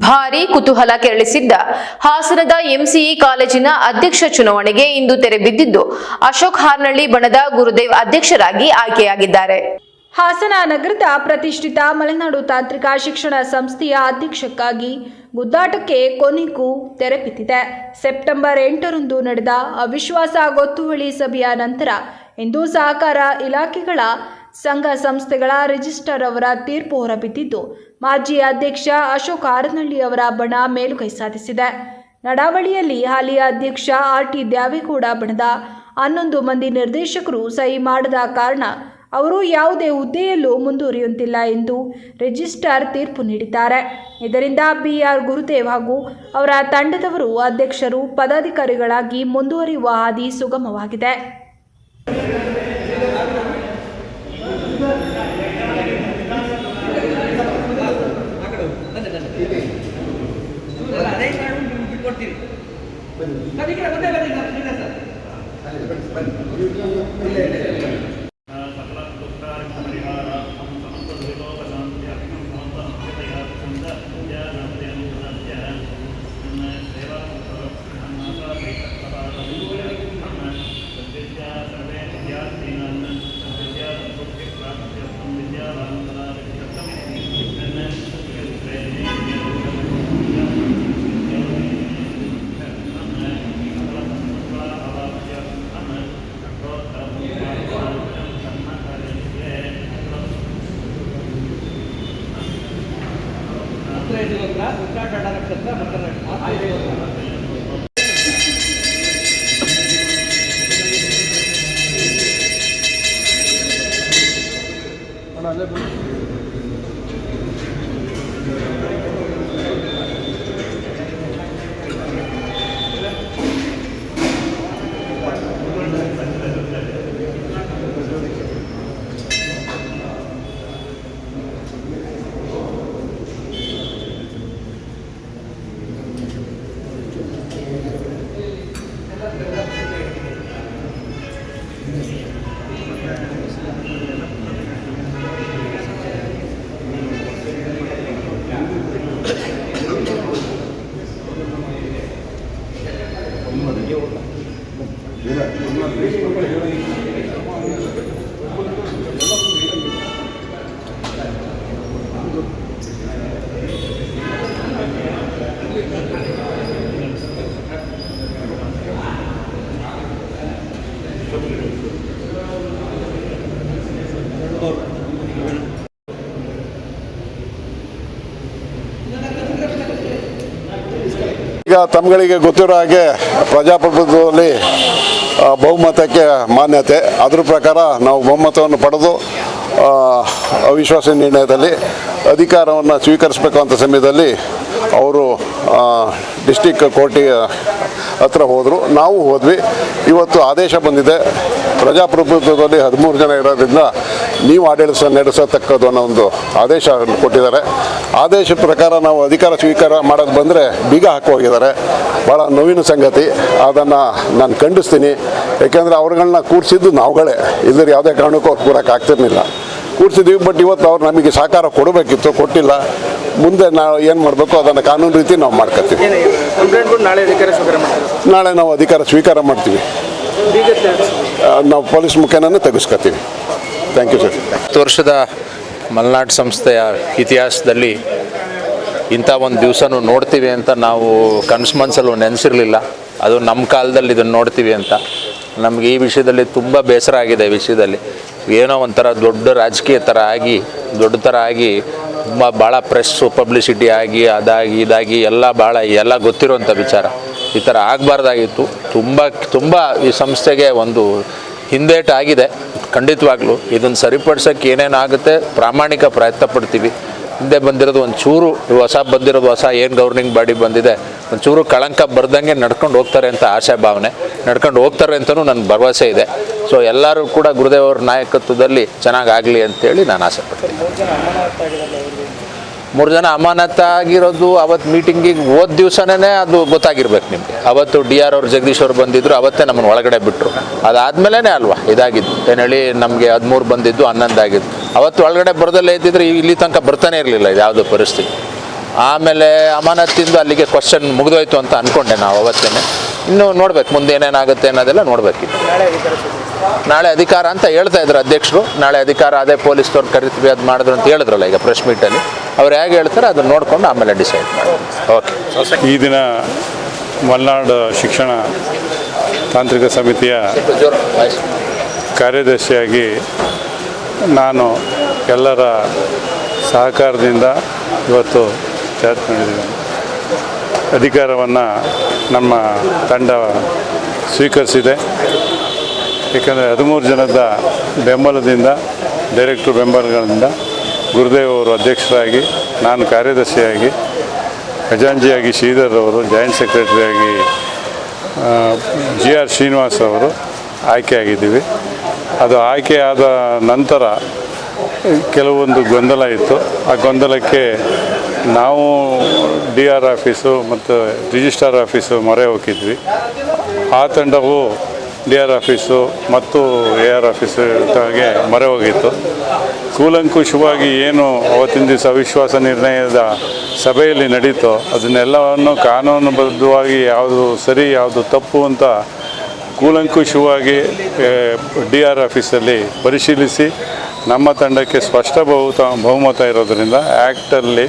ಭಾರೀ ಕುತೂಹಲ ಕೆರಳಿಸಿದ್ದ ಹಾಸನದ ಎಂಸಿಇ ಕಾಲೇಜಿನ ಅಧ್ಯಕ್ಷ ಚುನಾವಣೆಗೆ ಇಂದು ತೆರೆ ಬಿದ್ದಿದ್ದು ಅಶೋಕ್ ಹಾರ್ನಳ್ಳಿ ಬಣದ ಗುರುದೇವ್ ಅಧ್ಯಕ್ಷರಾಗಿ ಆಯ್ಕೆಯಾಗಿದ್ದಾರೆ. ಹಾಸನ ನಗರದ ಪ್ರತಿಷ್ಠಿತ ಮಲೆನಾಡು ತಾಂತ್ರಿಕ ಶಿಕ್ಷಣ ಸಂಸ್ಥೆಯ ಅಧ್ಯಕ್ಷಕ್ಕಾಗಿ ಗುದ್ದಾಟಕ್ಕೆ ಕೊನೆಗೂ ತೆರೆ ಬಿದ್ದಿದೆ. ಸೆಪ್ಟೆಂಬರ್ 8ರಂದು ನಡೆದ ಅವಿಶ್ವಾಸ ಗೊತ್ತುವಳಿ ಸಭೆಯ ನಂತರ ಇಂದು ಸಹಕಾರ ಇಲಾಖೆಗಳ ಸಂಘ ಸಂಸ್ಥೆಗಳ ರಿಜಿಸ್ಟ್ರಾರ್ ಅವರ ತೀರ್ಪು ಹೊರಬಿದ್ದಿದ್ದು ಮಾಜಿ ಅಧ್ಯಕ್ಷ ಅಶೋಕ್ ಹಾರ್ನಳ್ಳಿ ಅವರ ಬಣ ಮೇಲುಗೈ ಸಾಧಿಸಿದೆ. ನಡಾವಳಿಯಲ್ಲಿ ಹಾಲಿ ಅಧ್ಯಕ್ಷ ಆರ್.ಟಿ. ದ್ಯಾವೇಗೌಡ ಬಣದ 11 ಮಂದಿ ನಿರ್ದೇಶಕರು ಸಹಿ ಮಾಡದ ಕಾರಣ ಅವರು ಯಾವುದೇ ಹುದ್ದೆಯಲ್ಲೂ ಮುಂದುವರಿಯುವಂತಿಲ್ಲ ಎಂದು ರಿಜಿಸ್ಟ್ರಾರ್ ತೀರ್ಪು ನೀಡಿದ್ದಾರೆ. ಇದರಿಂದ ಬಿ.ಆರ್. ಗುರುದೇವ್ ಹಾಗೂ ಅವರ ತಂಡದವರು ಅಧ್ಯಕ್ಷರು ಪದಾಧಿಕಾರಿಗಳಾಗಿ ಮುಂದುವರಿಯುವ ಹಾದಿ ಸುಗಮವಾಗಿದೆ. ಈಗ ತಮ್ಮಗಳಿಗೆ ಗೊತ್ತಿರೋ ಹಾಗೆ ಪ್ರಜಾಪ್ರಭುತ್ವದಲ್ಲಿ ಬಹುಮತಕ್ಕೆ ಮಾನ್ಯತೆ, ಅದರ ಪ್ರಕಾರ ನಾವು ಬಹುಮತವನ್ನು ಪಡೆದು ಅವಿಶ್ವಾಸ ನಿರ್ಣಯದಲ್ಲಿ ಅಧಿಕಾರವನ್ನು ಸ್ವೀಕರಿಸಬೇಕು ಅಂತ ಸಮಯದಲ್ಲಿ ಅವರು ಡಿಸ್ಟಿಕ್ ಕೋರ್ಟಿಗೆ ಹತ್ರ ಹೋದರು, ನಾವು ಹೋದ್ವಿ. ಇವತ್ತು ಆದೇಶ ಬಂದಿದೆ, ಪ್ರಜಾಪ್ರಭುತ್ವದಲ್ಲಿ 13 ಜನ ಇರೋದ್ರಿಂದ ನೀವು ಆಡಳಿತ ನಡೆಸತಕ್ಕದ್ದು ಅನ್ನೋ ಒಂದು ಆದೇಶ ಕೊಟ್ಟಿದ್ದಾರೆ. ಆದೇಶ ಪ್ರಕಾರ ನಾವು ಅಧಿಕಾರ ಸ್ವೀಕಾರ ಮಾಡೋದು ಬಂದರೆ ಬೀಗ ಹಾಕೋಗಿದ್ದಾರೆ. ಭಾಳ ನೋವಿನ ಸಂಗತಿ, ಅದನ್ನು ನಾನು ಖಂಡಿಸ್ತೀನಿ. ಯಾಕೆಂದರೆ ಅವ್ರುಗಳನ್ನ ಕೂರಿಸಿದ್ದು ನಾವುಗಳೇ, ಇಲ್ಲದ್ರೆ ಯಾವುದೇ ಕಾರಣಕ್ಕೂ ಅವ್ರು ಕೂರಕ್ಕಾಗ್ತಿರ್ಲಿಲ್ಲ. ಕೂರಿಸಿದ್ವಿ, ಬಟ್ ಇವತ್ತು ಅವ್ರು ನಮಗೆ ಸಹಕಾರ ಕೊಡಬೇಕಿತ್ತು, ಕೊಟ್ಟಿಲ್ಲ. ಮುಂದೆ ನಾವು ಏನು ಮಾಡಬೇಕು ಅದನ್ನು ಕಾನೂನು ರೀತಿ ನಾವು ಮಾಡ್ಕೊತೀವಿ. ನಾಳೆ ನಾವು ಅಧಿಕಾರ ಸ್ವೀಕಾರ ಮಾಡ್ತೀವಿ, ನಾವು ಪೊಲೀಸ್ ಮುಖೇನ ತೆಗೆಸ್ಕೊತೀವಿ. Thank you sir. 10 ವರ್ಷದ ಮಲೆನಾಡು ಸಂಸ್ಥೆಯ ಇತಿಹಾಸದಲ್ಲಿ ಇಂಥ ಒಂದು ದಿವಸನೂ ನೋಡ್ತೀವಿ ಅಂತ ನಾವು ಕನಸು ಮನಸ್ಸಲ್ಲೂ ನೆನೆಸಿರಲಿಲ್ಲ. ಅದು ನಮ್ಮ ಕಾಲದಲ್ಲಿ ಇದನ್ನು ನೋಡ್ತೀವಿ ಅಂತ ನಮಗೆ ಈ ವಿಷಯದಲ್ಲಿ ತುಂಬ ಬೇಸರ ಆಗಿದೆ. ಈ ವಿಷಯದಲ್ಲಿ ಏನೋ ಒಂಥರ ದೊಡ್ಡ ರಾಜಕೀಯ ಥರ ಆಗಿ ದೊಡ್ಡ ಥರ ಆಗಿ ಭಾಳ ಪ್ರೆಸ್ಸು ಪಬ್ಲಿಸಿಟಿ ಆಗಿ ಅದಾಗಿ ಇದಾಗಿ ಎಲ್ಲ ಗೊತ್ತಿರೋಂಥ ವಿಚಾರ. ಈ ಥರ ಆಗಬಾರ್ದಾಗಿತ್ತು. ತುಂಬ ಈ ಸಂಸ್ಥೆಗೆ ಒಂದು ಹಿಂದೇಟು ಆಗಿದೆ. ಖಂಡಿತವಾಗ್ಲೂ ಇದನ್ನು ಸರಿಪಡಿಸೋಕ್ಕೆ ಏನೇನಾಗುತ್ತೆ ಪ್ರಾಮಾಣಿಕ ಪ್ರಯತ್ನ ಪಡ್ತೀವಿ. ಹಿಂದೆ ಬಂದಿರೋದು ಒಂಚೂರು ಹೊಸ ಏನು ಗವರ್ನಿಂಗ್ ಬಾಡಿ ಬಂದಿದೆ ಒಂಚೂರು ಕಳಂಕ ಬರ್ದಂಗೆ ನಡ್ಕೊಂಡು ಹೋಗ್ತಾರೆ ಅಂತ ಆಶಾ ಭಾವನೆ, ನಡ್ಕೊಂಡು ಹೋಗ್ತಾರೆ ಅಂತಲೂ ನನಗೆ ಭರವಸೆ ಇದೆ. ಸೊ ಎಲ್ಲರೂ ಕೂಡ ಗುರುದೇವ್ ಅವ್ರ ನಾಯಕತ್ವದಲ್ಲಿ ಚೆನ್ನಾಗಾಗಲಿ ಅಂತೇಳಿ ನಾನು ಆಸೆ ಪಡ್ತೀನಿ. 3 ಜನ ಅಮಾನತಾಗಿರೋದು ಅವತ್ತು ಮೀಟಿಂಗಿಗೆ ಹೋದ ದಿವಸನೇ ಅದು ಗೊತ್ತಾಗಿರ್ಬೇಕು ನಿಮಗೆ. ಅವತ್ತು DR ಅವ್ರು ಜಗದೀಶ್ ಅವ್ರು ಬಂದಿದ್ದರು, ಅವತ್ತೇ ನಮ್ಮನ್ನು ಒಳಗಡೆ ಬಿಟ್ಟರು. ಅದಾದಮೇಲೆ ಅಲ್ವಾ ಇದಾಗಿದ್ದು, ಏನು ಹೇಳಿ ನಮಗೆ 13 ಬಂದಿದ್ದು 11 ಆಗಿದ್ದು. ಅವತ್ತು ಒಳಗಡೆ ಬರೋದಲ್ಲೇ ಇದ್ದಿದ್ರೆ ಇಲ್ಲಿ ತನಕ ಬರ್ತಾನೆ ಇರಲಿಲ್ಲ ಇದು ಯಾವುದೋ ಪರಿಸ್ಥಿತಿ. ಆಮೇಲೆ ಅಮಾನತಿಂದು ಅಲ್ಲಿಗೆ ಕ್ವಶನ್ ಮುಗಿದೋಯ್ತು ಅಂತ ಅಂದ್ಕೊಂಡೆ ನಾವು ಅವತ್ತೇ. ಇನ್ನು ನೋಡ್ಬೇಕು ಮುಂದೆ ಏನೇನಾಗುತ್ತೆ ಅನ್ನೋದೆಲ್ಲ ನೋಡಬೇಕಿತ್ತು. ನಾಳೆ ಅಧಿಕಾರ ಅಂತ ಹೇಳ್ತಾ ಇದ್ರು ಅಧ್ಯಕ್ಷರು. ನಾಳೆ ಅಧಿಕಾರ ಅದೇ ಪೊಲೀಸ್ನವ್ರು ಕರಿತೀವಿ ಅದು ಮಾಡಿದ್ರು ಅಂತ ಹೇಳಿದ್ರಲ್ಲ ಈಗ ಪ್ರೆಸ್ ಮೀಟಲ್ಲಿ. ಅವ್ರು ಹೇಗೆ ಹೇಳ್ತಾರೆ ಅದನ್ನು ನೋಡಿಕೊಂಡು ಆಮೇಲೆ ಡಿಸೈಡ್ ಮಾಡಿ. ಓಕೆ. ಈ ದಿನ ಮಲೆನಾಡು ಶಿಕ್ಷಣ ತಾಂತ್ರಿಕ ಸಮಿತಿಯ ಕಾರ್ಯದರ್ಶಿಯಾಗಿ ನಾನು ಎಲ್ಲರ ಸಹಕಾರದಿಂದ ಇವತ್ತು ಜಾರಿಕೊಂಡಿದ್ದೇನೆ. ಅಧಿಕಾರವನ್ನು ನಮ್ಮ ತಂಡ ಸ್ವೀಕರಿಸಿದೆ. ಏಕೆಂದರೆ 13 ಜನದ ಬೆಂಬಲದಿಂದ, ಡೈರೆಕ್ಟ್ರು ಬೆಂಬಲಗಳಿಂದ ಗುರುದೇವ್ ಅವರು ಅಧ್ಯಕ್ಷರಾಗಿ, ನಾನು ಕಾರ್ಯದರ್ಶಿಯಾಗಿ, ಖಜಾಂಚಿಯಾಗಿ ಶ್ರೀಧರ್ ಅವರು, ಜಾಯಿಂಟ್ ಸೆಕ್ರೆಟರಿಯಾಗಿ GR ಶ್ರೀನಿವಾಸ್ ಅವರು ಆಯ್ಕೆಯಾಗಿದ್ದೀವಿ. ಅದು ಆಯ್ಕೆಯಾದ ನಂತರ ಕೆಲವೊಂದು ಗೊಂದಲ ಇತ್ತು. ಆ ಗೊಂದಲಕ್ಕೆ ನಾವು DR ಆಫೀಸು ಮತ್ತು ರಿಜಿಸ್ಟ್ರಾರ್ ಆಫೀಸು ಮೊರೆ ಹೋಗಿದ್ವಿ. ಆ ತಂಡವು DR ಆಫೀಸು ಮತ್ತು AR ಆಫೀಸಿಗೆ ಮೊರೆ ಹೋಗಿತ್ತು. ಕೂಲಂಕುಷವಾಗಿ ಏನು ಅವತ್ತಿನ ದಿವಸ ಅವಿಶ್ವಾಸ ನಿರ್ಣಯದ ಸಭೆಯಲ್ಲಿ ನಡೀತೋ ಅದನ್ನೆಲ್ಲವನ್ನು ಕಾನೂನುಬದ್ಧವಾಗಿ ಯಾವುದು ಸರಿ ಯಾವುದು ತಪ್ಪು ಅಂತ ಕೂಲಂಕುಷವಾಗಿ DR ಆಫೀಸಲ್ಲಿ ಪರಿಶೀಲಿಸಿ ನಮ್ಮ ತಂಡಕ್ಕೆ ಸ್ಪಷ್ಟ ಬಹುಮತ ಇರೋದರಿಂದ ಆ್ಯಕ್ಟಲ್ಲಿ